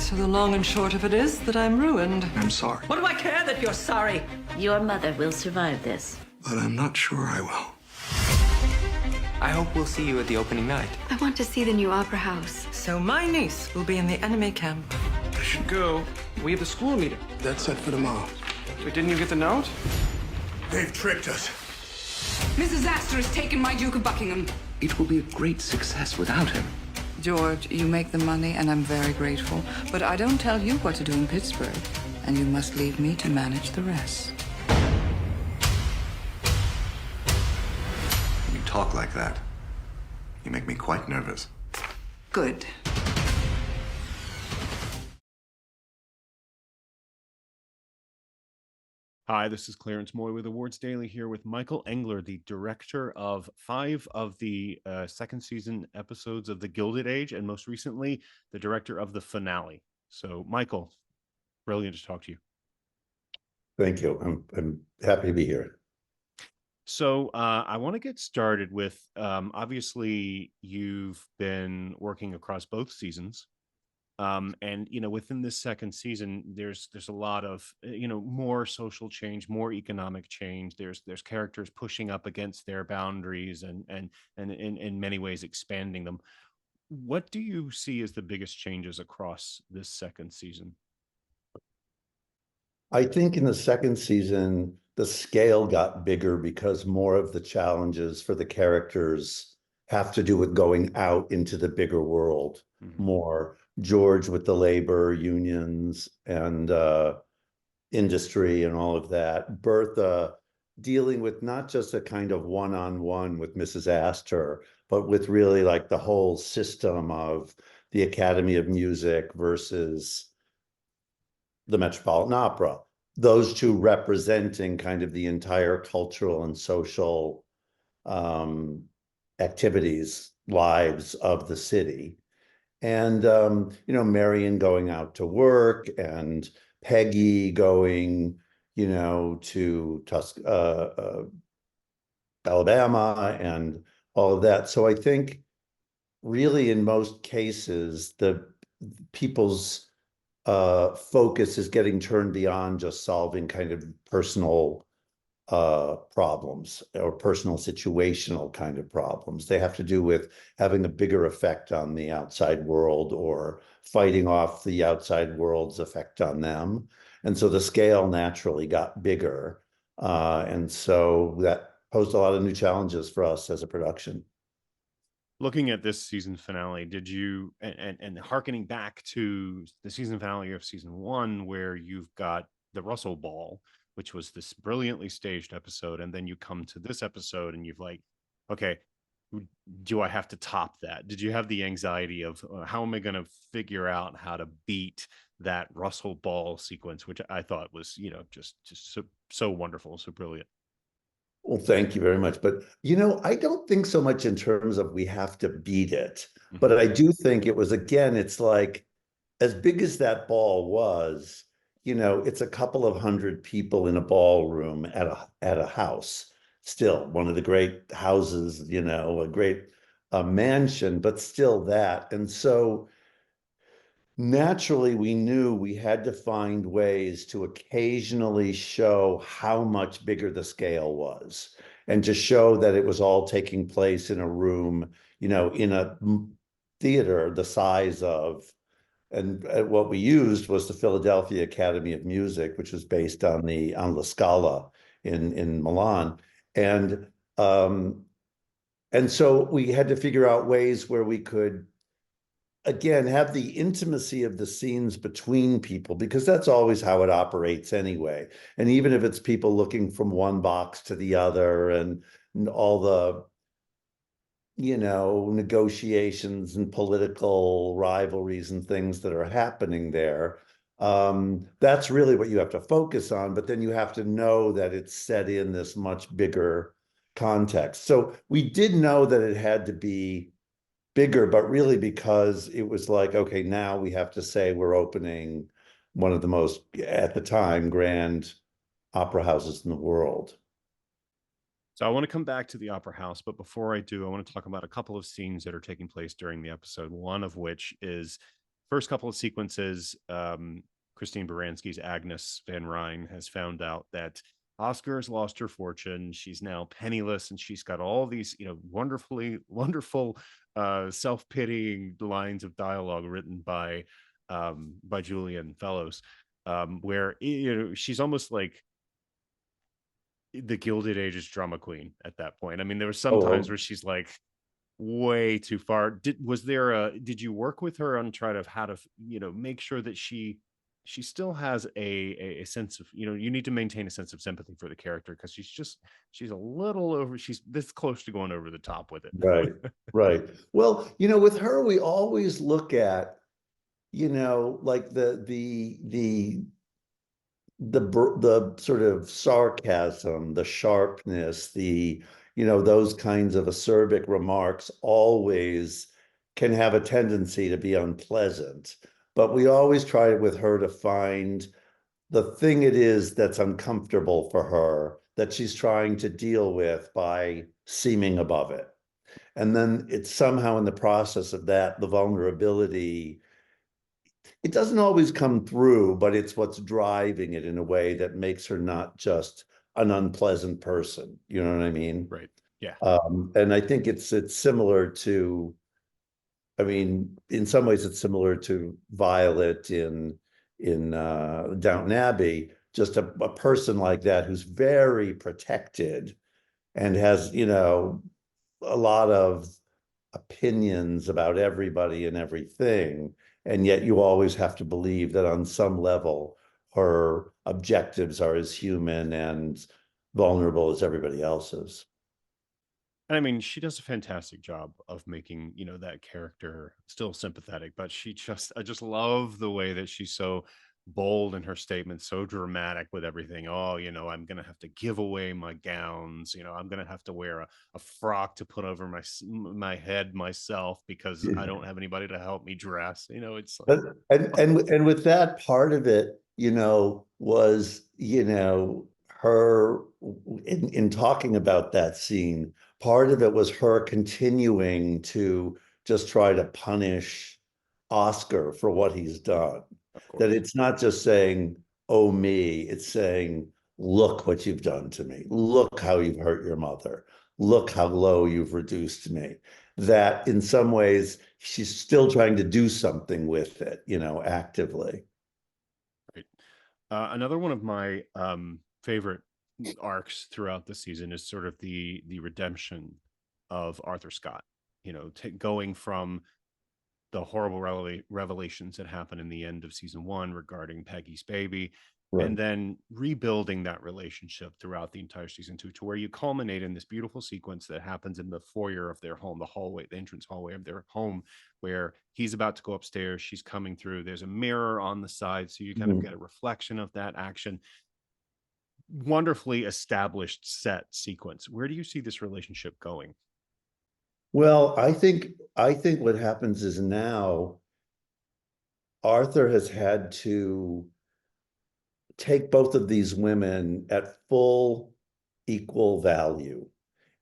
So the long and short of it is that I'm ruined. I'm sorry, What do I care that you're sorry? Your mother will survive this. but I'm not sure I will. I hope we'll see you at the opening night. I want to see the new opera house. So my niece will be in the enemy camp. I should go. We have the school meeting. That's set for tomorrow. Wait, didn't you get the note? They've tricked us. Mrs. Astor has taken my Duke of Buckingham. It will be a great success without him. George, you make the money, and I'm very grateful. But I don't tell you what to do in Pittsburgh, and you must leave me to manage the rest. You talk like that. You make me quite nervous. Good. Hi, this is Clarence Moye with Awards Daily here with Michael Engler, the director of 5 of the second season episodes of The Gilded Age, and most recently, the director of the finale. So, Michael, brilliant to talk to you. Thank you. I'm happy to be here. So, I want to get started with, obviously, you've been working across both seasons. And within this second season, there's a lot of more social change, more economic change. There's characters pushing up against their boundaries and in many ways expanding them. What do you see as the biggest changes across this second season? I think in the second season, the scale got bigger because more of the challenges for the characters have to do with going out into the bigger world more. George with the labor unions and industry and all of that. Bertha dealing with not just a kind of one-on-one with Mrs. Astor, but with really like the whole system of the Academy of Music versus the Metropolitan Opera. Those two representing kind of the entire cultural and social activities, lives of the city. And, Marion going out to work and Peggy going, to Alabama and all of that. So I think really in most cases, the people's focus is getting turned beyond just solving kind of personal problems or personal situational kind of problems. They have to do with having a bigger effect on the outside world or fighting off the outside world's effect on them. And so the scale naturally got bigger. And so that posed a lot of new challenges for us as a production. Looking at this season finale, did you, and hearkening back to the season finale of season 1, where you've got the Russell Ball, which was this brilliantly staged episode, and then you come to this episode and you've like, okay, do I have to top that? Did you have the anxiety of how am I going to figure out how to beat that Russell Ball sequence, which I thought was, just so wonderful, so brilliant? Well, thank you very much. But, I don't think so much in terms of we have to beat it, but I do think it was, again, it's like, as big as that ball was, it's a couple of hundred people in a ballroom at a house, still one of the great houses, a great mansion, but still that. And so naturally we knew we had to find ways to occasionally show how much bigger the scale was and to show that it was all taking place in a room, in a theater the size of, and what we used was the Philadelphia Academy of Music, which was based on La Scala in Milan. And so we had to figure out ways where we could, again, have the intimacy of the scenes between people, because that's always how it operates anyway. And even if it's people looking from one box to the other and all the negotiations and political rivalries and things that are happening there. That's really what you have to focus on, but then you have to know that it's set in this much bigger context. So we did know that it had to be bigger, but really because it was like, okay, now we have to say we're opening one of the most, at the time, grand opera houses in the world. So I want to come back to the Opera House, but before I do, I want to talk about a couple of scenes that are taking place during the episode, one of which is first couple of sequences, Christine Baranski's Agnes Van Ryn has found out that Oscar has lost her fortune. She's now penniless, and she's got all these, wonderful, self-pitying lines of dialogue written by Julian Fellows, where she's almost like the Gilded Age's drama queen at that point. I mean, there were some times where she's like way too far. Did you work with her on try to how to make sure that she still has a sense of, you need to maintain a sense of sympathy for the character, because she's a little over, she's this close to going over the top with it. Right. Well, with her, we always look at, like the sort of sarcasm, the sharpness, those kinds of acerbic remarks always can have a tendency to be unpleasant. But we always try with her to find the thing it is that's uncomfortable for her, that she's trying to deal with by seeming above it. And then it's somehow in the process of that, the vulnerability, it doesn't always come through, but it's what's driving it in a way that makes her not just an unpleasant person. You know what I mean? Right. Yeah. And I think it's similar to, in some ways it's similar to Violet in Downton Abbey, just a person like that who's very protected and has, a lot of opinions about everybody and everything. And yet you always have to believe that on some level, her objectives are as human and vulnerable as everybody else's. And I mean, she does a fantastic job of making, that character still sympathetic, but I just love the way that she's so bold in her statements, so dramatic with everything. Oh, I'm going to have to give away my gowns. I'm going to have to wear a frock to put over my head myself because I don't have anybody to help me dress. It's like... and with that, part of it, was, her in talking about that scene, part of it was her continuing to just try to punish Oscar for what he's done. That it's not just saying, oh, me, it's saying, look what you've done to me. Look how you've hurt your mother. Look how low you've reduced me. That in some ways, she's still trying to do something with it, actively. Right. Another one of my favorite arcs throughout the season is sort of the redemption of Arthur Scott, going from the horrible revelations that happened in the end of season 1 regarding Peggy's baby, right, and then rebuilding that relationship throughout the entire season 2 to where you culminate in this beautiful sequence that happens in the foyer of their home, the hallway, the entrance hallway of their home, where he's about to go upstairs, she's coming through, there's a mirror on the side, so you kind of get a reflection of that action. Wonderfully established set sequence. Where do you see this relationship going? Well, I think what happens is now Arthur has had to take both of these women at full equal value.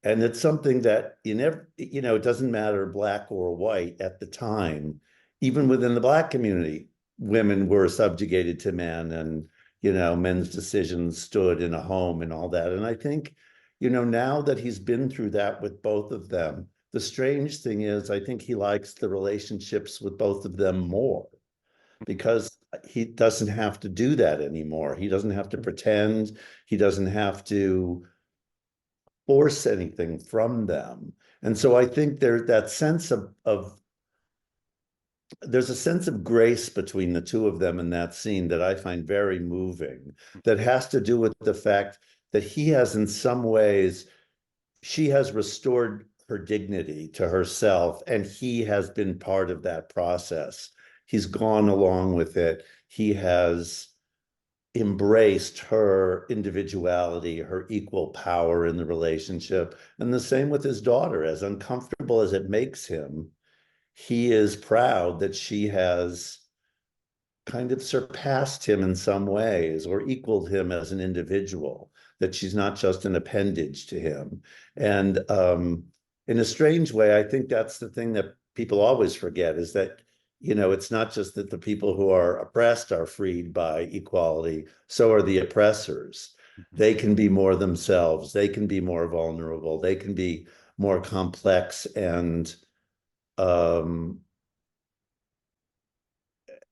And it's something that it doesn't matter black or white at the time, even within the Black community, women were subjugated to men, and, men's decisions stood in a home and all that. And I think, now that he's been through that with both of them, the strange thing is, I think he likes the relationships with both of them more, because he doesn't have to do that anymore. He doesn't have to pretend. He doesn't have to force anything from them. And so I think there's that sense there's a sense of grace between the two of them in that scene that I find very moving, that has to do with the fact that he has, in some ways, she has restored her dignity to herself, and he has been part of that process. He's gone along with it. He has embraced her individuality, her equal power in the relationship. And the same with his daughter. As uncomfortable as it makes him, he is proud that she has kind of surpassed him in some ways, or equaled him as an individual, that she's not just an appendage to him. And in a strange way, I think that's the thing that people always forget, is that, it's not just that the people who are oppressed are freed by equality, so are the oppressors. They can be more themselves, they can be more vulnerable, they can be more complex um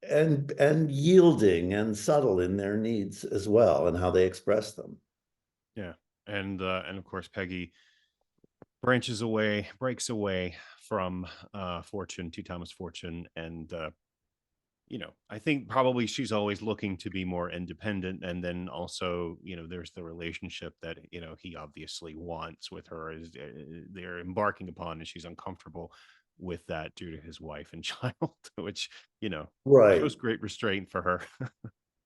and yielding and subtle in their needs as well, and how they express them. Yeah. And of course Peggy breaks away from Fortune, T. Thomas Fortune, and I think probably she's always looking to be more independent. And then also, there's the relationship that, he obviously wants with her, as they're embarking upon, and she's uncomfortable with that due to his wife and child, which, Right. shows great restraint for her.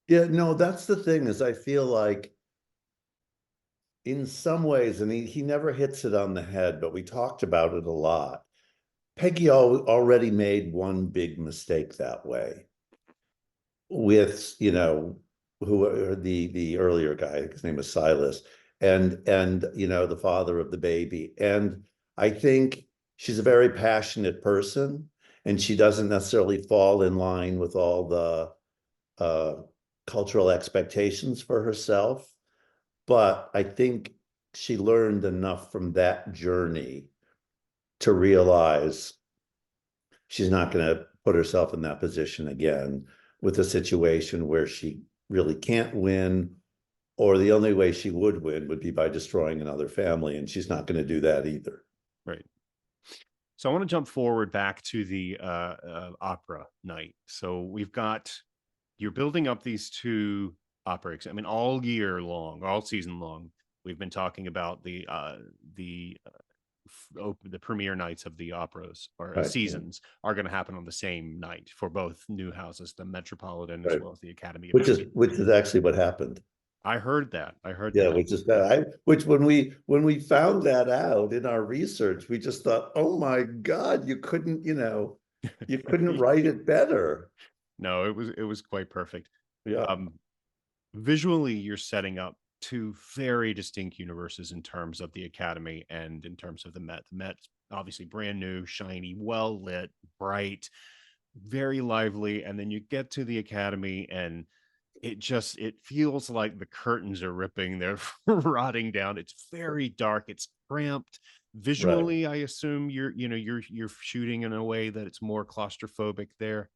Yeah, no, that's the thing, is I feel like in some ways, and he never hits it on the head, but we talked about it a lot. Peggy already made one big mistake that way with, who the earlier guy, his name is Silas, and the father of the baby. And I think she's a very passionate person, and she doesn't necessarily fall in line with all the cultural expectations for herself. But I think she learned enough from that journey to realize she's not going to put herself in that position again, with a situation where she really can't win, or the only way she would win would be by destroying another family, and she's not going to do that either. Right. So I want to jump forward back to the opera night. So you're building up these two operas. I mean, all year long, all season long, we've been talking about the premiere nights of the operas, or Right. seasons, are going to happen on the same night for both new houses, the Metropolitan as Right. well as the Academy. Which is actually what happened. I heard that. Yeah, which when we found that out in our research, we just thought, oh my God, you couldn't write it better. No, it was quite perfect. Yeah. Visually, you're setting up two very distinct universes in terms of the Academy and in terms of the Met. The Met's obviously brand new, shiny, well lit, bright, very lively, and then you get to the Academy and it feels like the curtains are ripping, they're rotting down. It's very dark, it's cramped. Visually, I assume you're shooting in a way that it's more claustrophobic there.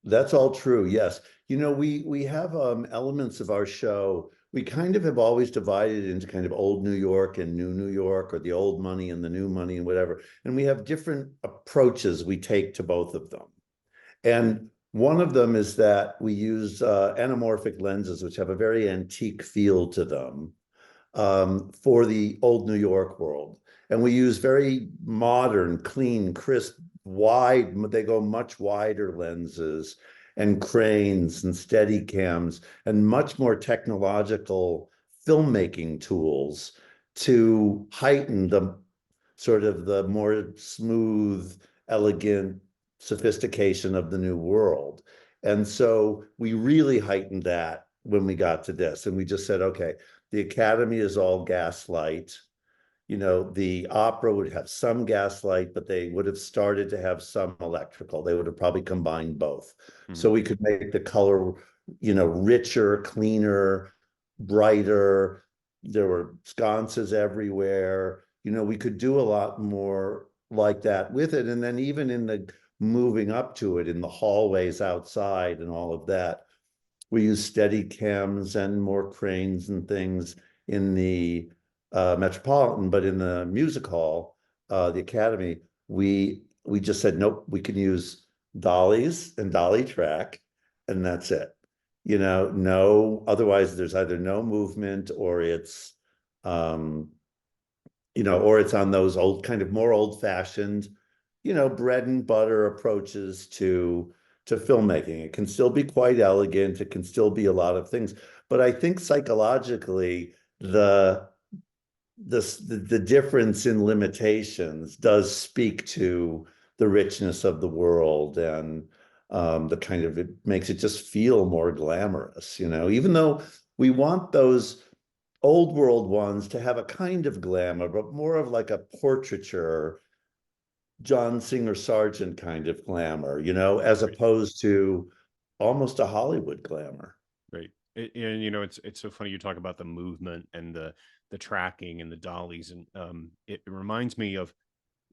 That's all true. Yes. We have elements of our show. We kind of have always divided into kind of old New York and new New York, or the old money and the new money and whatever. And we have different approaches we take to both of them. And one of them is that we use anamorphic lenses, which have a very antique feel to them, for the old New York world. And we use very modern, clean, crisp, wide, they go much wider lenses, and cranes and steady cams, and much more technological filmmaking tools to heighten the sort of the more smooth, elegant sophistication of the new world. And so we really heightened that when we got to this, and we just said, okay, the Academy is all gaslight. The opera would have some gaslight, but they would have started to have some electrical. They would have probably combined both. So we could make the color, richer, cleaner, brighter. There were sconces everywhere. We could do a lot more like that with it. And then even in the moving up to it, in the hallways outside and all of that, we use steady cams and more cranes and things in the Metropolitan. But in the music hall, the Academy, we just said, nope, we can use dollies and dolly track, and that's it. No, otherwise there's either no movement, or it's or it's on those old, kind of more old-fashioned, bread and butter approaches to filmmaking. It can still be quite elegant, it can still be a lot of things, but I think psychologically the difference in limitations does speak to the richness of the world, and the kind of, it makes it just feel more glamorous, even though we want those old world ones to have a kind of glamour, but more of like a portraiture John Singer Sargent kind of glamour, as opposed to almost a Hollywood glamour. Right. And it's so funny you talk about the movement and the tracking and the dollies, and it reminds me of,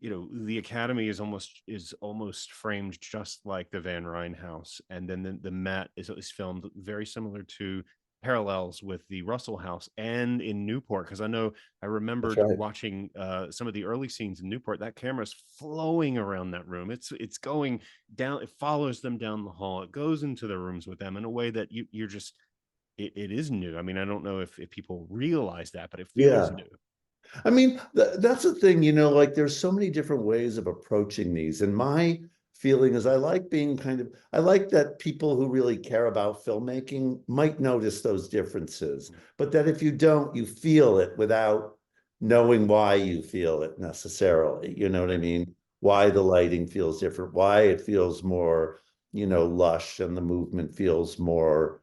the Academy is almost framed just like the Van Ryn house, and then the Met is filmed very similar to parallels with the Russell house and in Newport, because I That's remembered right. watching some of the early scenes in Newport. That camera's flowing around that room. It's going down, it follows them down the hall, it goes into the rooms with them in a way that you're just, it is new. I mean, I don't know if people realize that, but it feels Yeah. new. I mean, that's the thing, like there's so many different ways of approaching these. And my feeling is I like that people who really care about filmmaking might notice those differences, but that if you don't, you feel it without knowing why you feel it necessarily. You know what I mean? Why the lighting feels different, why it feels more, lush and the movement feels more,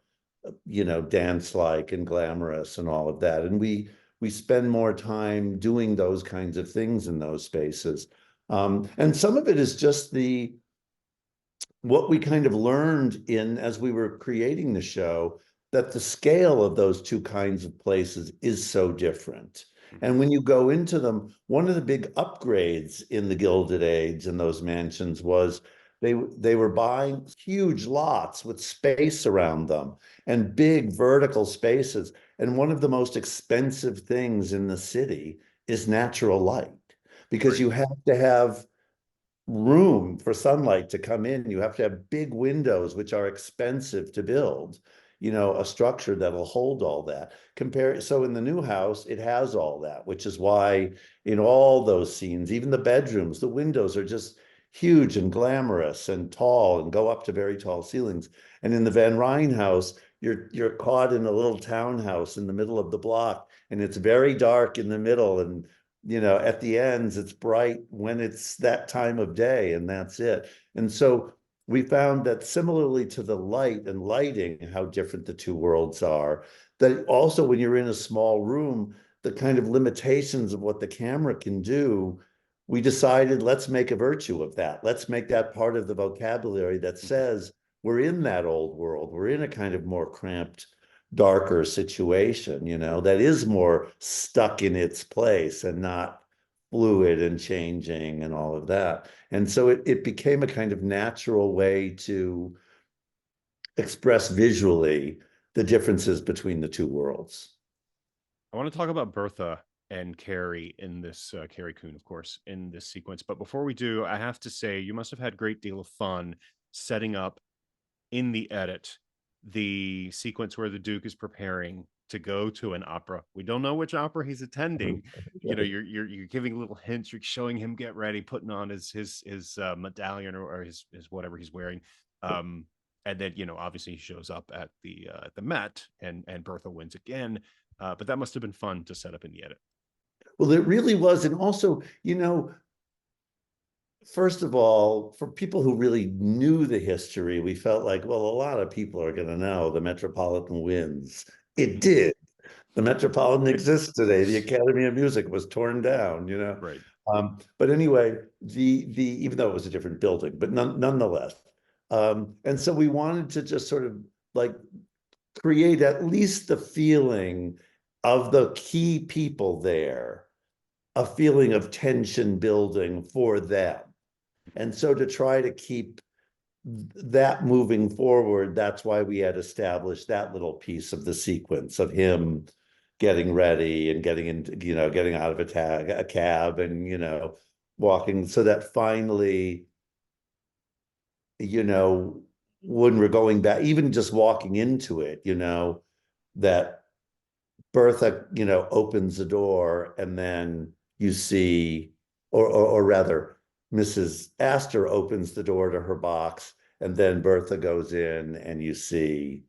dance-like and glamorous and all of that. And we spend more time doing those kinds of things in those spaces. And some of it is just what we kind of learned as we were creating the show, that the scale of those two kinds of places is so different. And when you go into them, one of the big upgrades in the Gilded Age in those mansions was they were buying huge lots with space around them and big vertical spaces. And one of the most expensive things in the city is natural light, because Right. you have to have room for sunlight to come in. You have to have big windows, which are expensive to build, a structure that'll hold all that. So in the new house, it has all that, which is why in all those scenes, even the bedrooms, the windows are just huge and glamorous and tall and go up to very tall ceilings. And in the Van Ryn house, you're caught in a little townhouse in the middle of the block, and it's very dark in the middle, and at the ends, it's bright when it's that time of day, and that's it. And so we found that similarly to the light and lighting, how different the two worlds are, that also when you're in a small room, the kind of limitations of what the camera can do, we decided let's make a virtue of that. Let's make that part of the vocabulary that says we're in that old world. We're in a kind of more cramped, darker situation, that is more stuck in its place and not fluid and changing and all of that. And so it became a kind of natural way to express visually the differences between the two worlds. I want to talk about Bertha and Carrie in this, Carrie Coon, of course, in this sequence. But before we do, I have to say you must have had a great deal of fun setting up in the edit the sequence where the Duke is preparing to go to an opera. We don't know which opera he's attending. You're giving little hints. You're showing him get ready, putting on his medallion or his whatever he's wearing. And then obviously he shows up at the Met, and Bertha wins again. But that must have been fun to set up in the edit. Well, it really was. And also, first of all, for people who really knew the history, we felt like, well, a lot of people are going to know the Metropolitan wins. It did. The Metropolitan exists today. The Academy of Music was torn down, Right. But anyway, the even though it was a different building, but nonetheless. And so we wanted to just sort of like create at least the feeling of the key people there, a feeling of tension building for them. And so to try to keep that moving forward, that's why we had established that little piece of the sequence of him getting ready and getting into, getting out of a cab and, walking, so that finally, when we're going back, even just walking into it, that Bertha, opens the door, and then you see, or rather, Mrs. Astor opens the door to her box, and then Bertha goes in, and you see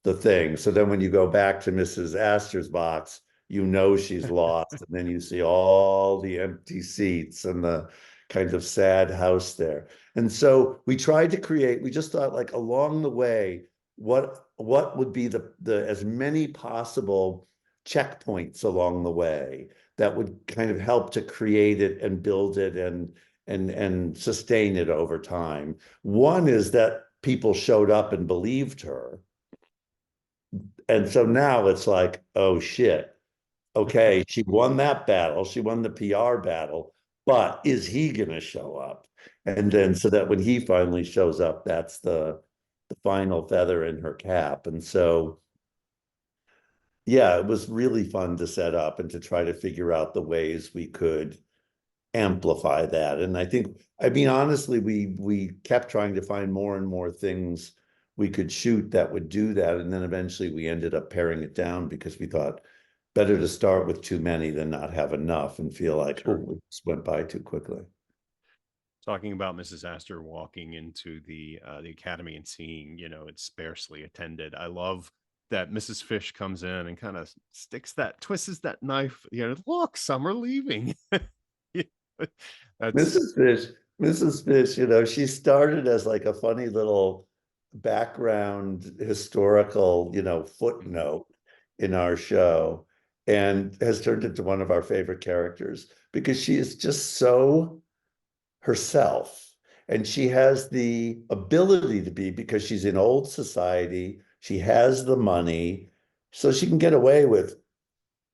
the thing. So then when you go back to Mrs. Astor's box, she's lost, and then you see all the empty seats and the kind of sad house there. And so we tried to create, we just thought like along the way, what would be the as many possible checkpoints along the way that would kind of help to create it and build it and sustain it over time. One is that people showed up and believed her. And so now it's like, oh shit. Okay, she won that battle. She won the PR battle, but is he going to show up? And then so that when he finally shows up, that's the final feather in her cap. And so, yeah, it was really fun to set up and to try to figure out the ways we could amplify that. And I think, I mean, honestly, we kept trying to find more and more things we could shoot that would do that. And then eventually we ended up paring it down because we thought better to start with too many than not have enough and feel like, oh, it just went by too quickly. Talking about Mrs. Astor walking into the academy and seeing, you know, it's sparsely attended. I love that Mrs. Fish comes in and kind of twists that knife. You know, look, some are leaving. Mrs. Fish, you know, she started as like a funny little background historical, you know, footnote in our show and has turned into one of our favorite characters because she is just so herself. And she has the ability to be, because she's in old society, she has the money, so she can get away with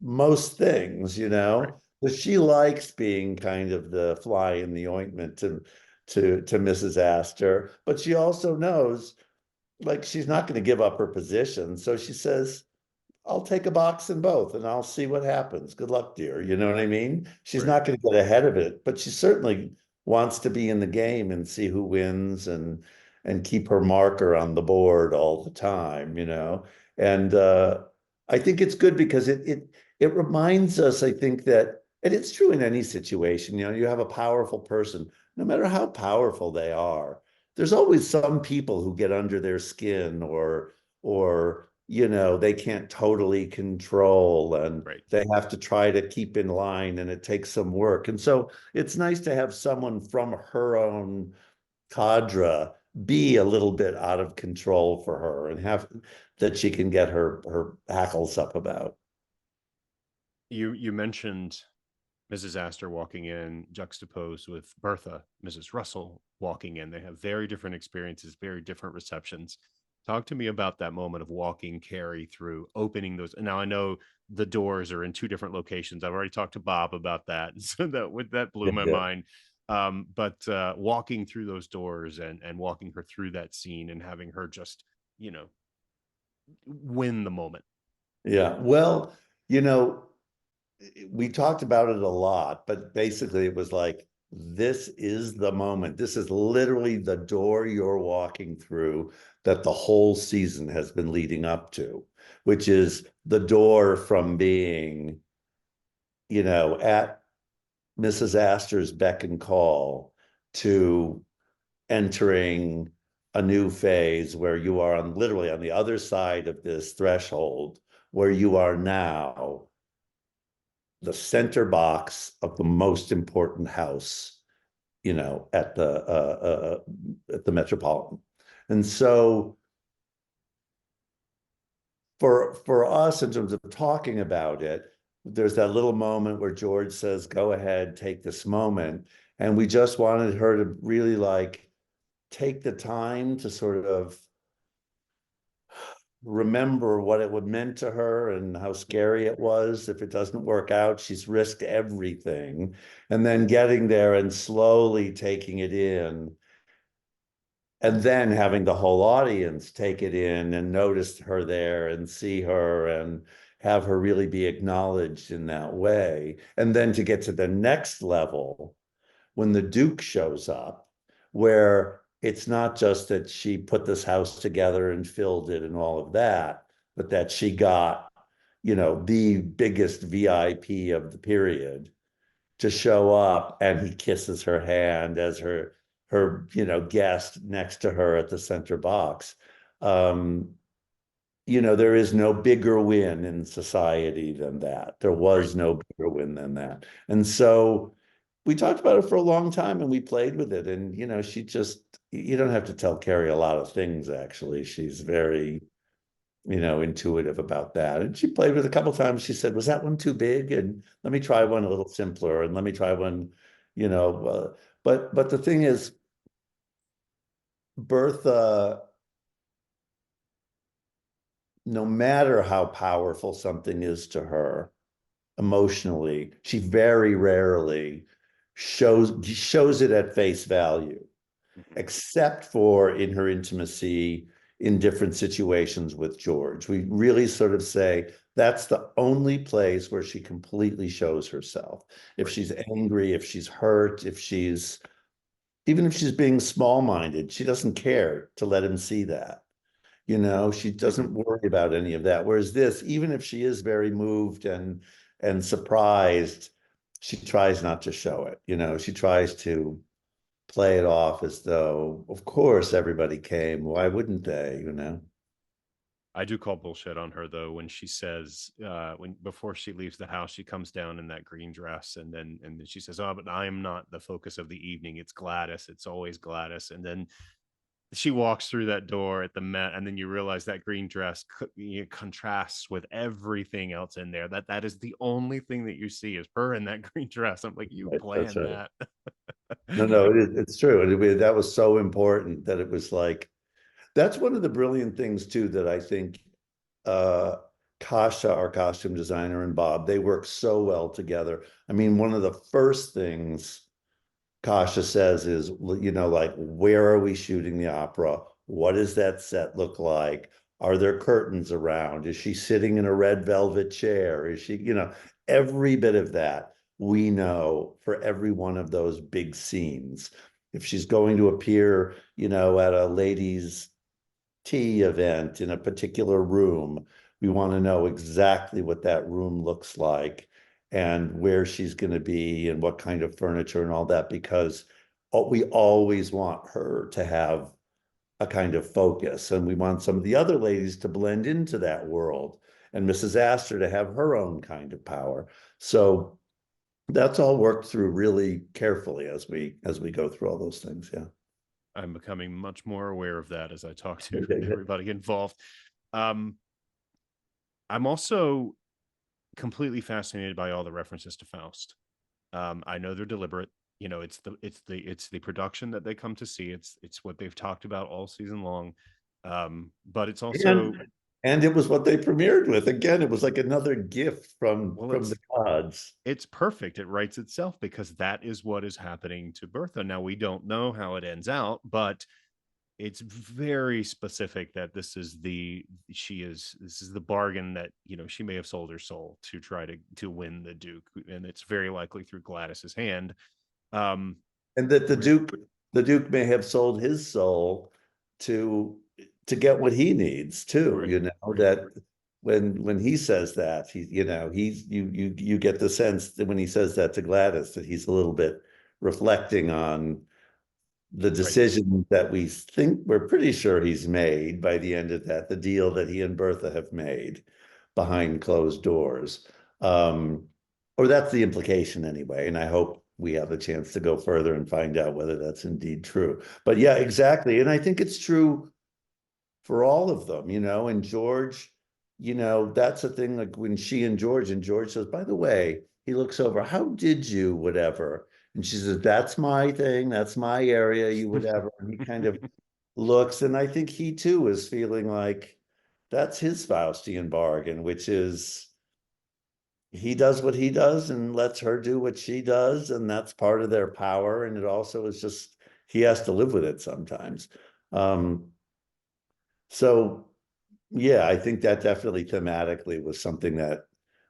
most things, you know. But she likes being kind of the fly in the ointment to Mrs. Astor, but she also knows like she's not going to give up her position. So she says, I'll take a box in both and I'll see what happens. Good luck, dear. You know what I mean? She's not going to get ahead of it, but she certainly wants to be in the game and see who wins and keep her marker on the board all the time, you know. And I think it's good because it reminds us, I think that, and it's true in any situation, you know, you have a powerful person, no matter how powerful they are, there's always some people who get under their skin or you know, they can't totally control and they have to try to keep in line and it takes some work. And so it's nice to have someone from her own cadre be a little bit out of control for her and have that she can get her hackles up about. You mentioned Mrs. Astor walking in juxtaposed with Bertha, Mrs. Russell walking in. They have very different experiences, very different receptions. Talk to me about that moment of walking Carrie through, opening those. Now I know the doors are in two different locations. I've already talked to Bob about that, so that blew my mind. But walking through those doors and walking her through that scene and having her just, you know, win the moment. Yeah, well, you know, we talked about it a lot, but basically it was like, this is the moment. This is literally the door you're walking through that the whole season has been leading up to, which is the door from being, you know, at Mrs. Astor's beck and call to entering a new phase where you are on literally on the other side of this threshold, where you are now the center box of the most important house, you know, at the Metropolitan. And so for us, in terms of talking about it, there's that little moment where George says, go ahead, take this moment. And we just wanted her to really like take the time to sort of remember what it would meant to her and how scary it was. If it doesn't work out, she's risked everything. And then getting there and slowly taking it in. And then having the whole audience take it in and notice her there and see her and have her really be acknowledged in that way. And then to get to the next level, when the Duke shows up, where it's not just that she put this house together and filled it and all of that, but that she got, you know, the biggest VIP of the period to show up, and he kisses her hand as her you know, guest next to her at the center box. You know, there is no bigger win in society than that. There was no bigger win than that. And so we talked about it for a long time and we played with it. And, you know, she just, you don't have to tell Carrie a lot of things, actually. She's very, you know, intuitive about that. And she played with it a couple of times. She said, was that one too big? And let me try one a little simpler. And let me try one, you know, But the thing is, Bertha, no matter how powerful something is to her emotionally, she very rarely shows it at face value, except for in her intimacy in different situations with George. We really sort of say that's the only place where she completely shows herself. If she's angry, if she's hurt, even if she's being small-minded, she doesn't care to let him see that. She doesn't worry about any of that. Whereas this, even if she is very moved and surprised, she tries not to show it. She tries to play it off as though, of course, everybody came. Why wouldn't they? I do call bullshit on her though when she says when before she leaves the house, she comes down in that green dress and then she says, "Oh, but I am not the focus of the evening. It's Gladys. It's always Gladys." And then she walks through that door at the Met, and then you realize that green dress contrasts with everything else in there. That is the only thing that you see is her in that green dress. I'm like, you Right, that's planned right. that. No, it's true. That was so important that it was like, that's one of the brilliant things too, that I think uh Kasha, our costume designer, and Bob, they work so well together. I mean, one of the first things Kasha says is, like, where are we shooting the opera? What does that set look like? Are there curtains around? Is she sitting in a red velvet chair? Is she, every bit of that we know for every one of those big scenes. If she's going to appear, at a ladies' tea event in a particular room, we want to know exactly what that room looks like and where she's going to be and what kind of furniture and all that, because we always want her to have a kind of focus, and we want some of the other ladies to blend into that world, and Mrs. Astor to have her own kind of power. So that's all worked through really carefully as we go through all those things. Yeah. I'm becoming much more aware of that as I talk to Okay, everybody involved. I'm also completely fascinated by all the references to Faust. I know they're deliberate. It's the production that they come to see. It's what they've talked about all season long. But it's also and it was what they premiered with. Again, it was like another gift from the gods. It's perfect. It writes itself because that is what is happening to Bertha. Now we don't know how it ends out, but it's very specific that this is the bargain that she may have sold her soul to try to win the Duke, and it's very likely through Gladys's hand. And that the Duke may have sold his soul to get what he needs too. Right. That when he says that, you get the sense that when he says that to Gladys, that he's a little bit reflecting on the decision that we're pretty sure he's made by the end of that, the deal that he and Bertha have made behind closed doors. Or that's the implication anyway. And I hope we have a chance to go further and find out whether that's indeed true. But yeah, exactly. And I think it's true for all of them, and George, that's the thing, like when she and George says, by the way, he looks over, how did you, whatever? And she says, that's my thing, that's my area, you whatever. And he kind of looks, and I think he too is feeling like that's his Faustian bargain, which is he does what he does and lets her do what she does, and that's part of their power. And it also is just, he has to live with it sometimes. So yeah, I think that definitely thematically was something that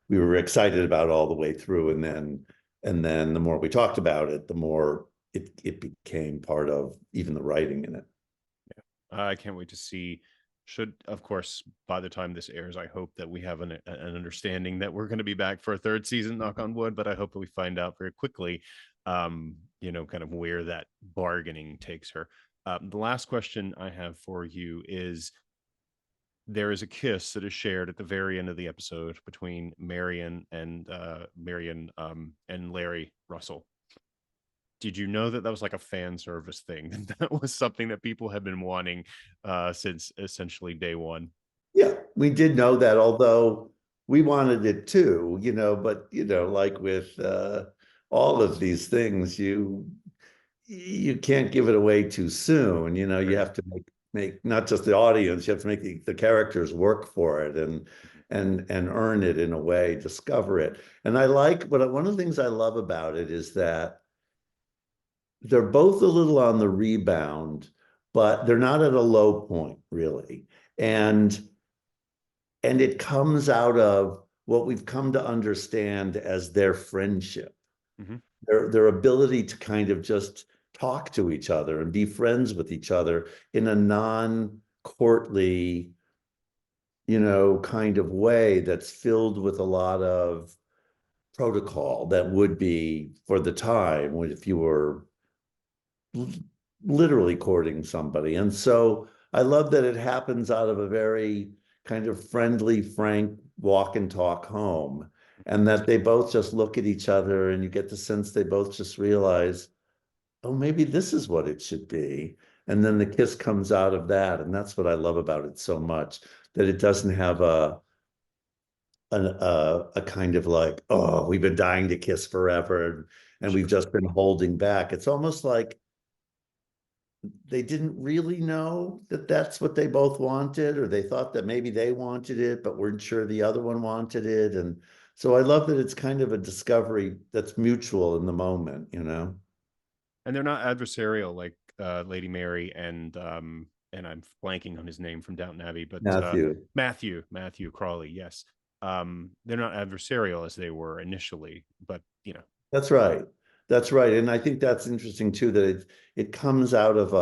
we were excited about all the way through. And then the more we talked about it, the more it became part of even the writing in it. Yeah. I can't wait to see. Of course, by the time this airs, I hope that we have an understanding that we're going to be back for a third season, knock on wood, but I hope that we find out very quickly, kind of where that bargaining takes her. The last question I have for you is, there is a kiss that is shared at the very end of the episode between Marion and Larry Russell. Did you know that was like a fan service thing? That was something that people have been wanting since essentially day one. Yeah, we did know that, although we wanted it too, but like with all of these things, you can't give it away too soon. You know, you have to make not just the audience, you have to make the characters work for it and earn it in a way, discover it. And I like one of the things I love about it is that they're both a little on the rebound, but they're not at a low point, really. And it comes out of what we've come to understand as their friendship, their ability to kind of just talk to each other and be friends with each other in a non-courtly, kind of way that's filled with a lot of protocol that would be for the time if you were literally courting somebody. And so I love that it happens out of a very kind of friendly, frank walk and talk home, and that they both just look at each other and you get the sense they both just realize, oh, maybe this is what it should be. And then the kiss comes out of that. And that's what I love about it so much, that it doesn't have a kind of like, oh, we've been dying to kiss forever and we've just been holding back. It's almost like they didn't really know that that's what they both wanted, or they thought that maybe they wanted it, but weren't sure the other one wanted it. And so I love that it's kind of a discovery that's mutual in the moment, And they're not adversarial like Lady Mary and I'm blanking on his name from Downton Abbey, but Matthew Crawley, yes. They're not adversarial as they were initially, but That's right. That's right. And I think that's interesting too, that it comes out of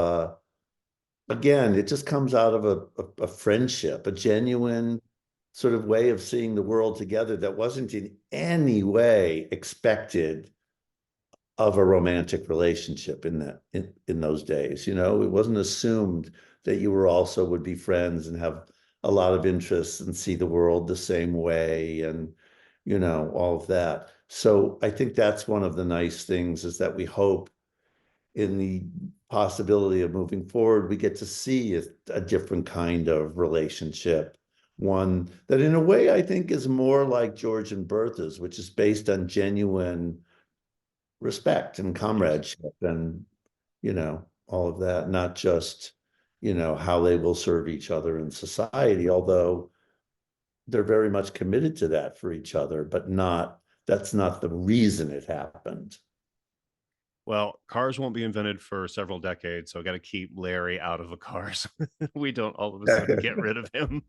it just comes out of a friendship, a genuine sort of way of seeing the world together that wasn't in any way expected of a romantic relationship in those days. It wasn't assumed that you were also would be friends and have a lot of interests and see the world the same way and all of that. So I think that's one of the nice things, is that we hope in the possibility of moving forward, we get to see a different kind of relationship. One that in a way I think is more like George and Bertha's, which is based on genuine respect and comradeship and, all of that, not just, how they will serve each other in society, although they're very much committed to that for each other, but that's not the reason it happened. Well, cars won't be invented for several decades, so I got to keep Larry out of the cars. We don't all of a sudden get rid of him.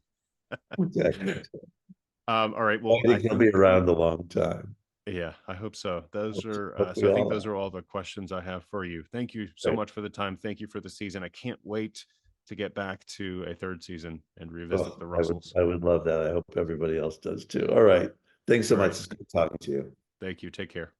All right. Well, I think he'll be around a long time. Yeah, I hope so. Those are Hope so I think those are all the questions I have for you. Thank you so much for the time. Thank you for the season. I can't wait to get back to a third season and revisit the Russells. I would love that. I hope everybody else does too. All right. Thanks so much. It's good talking to you. Thank you. Take care.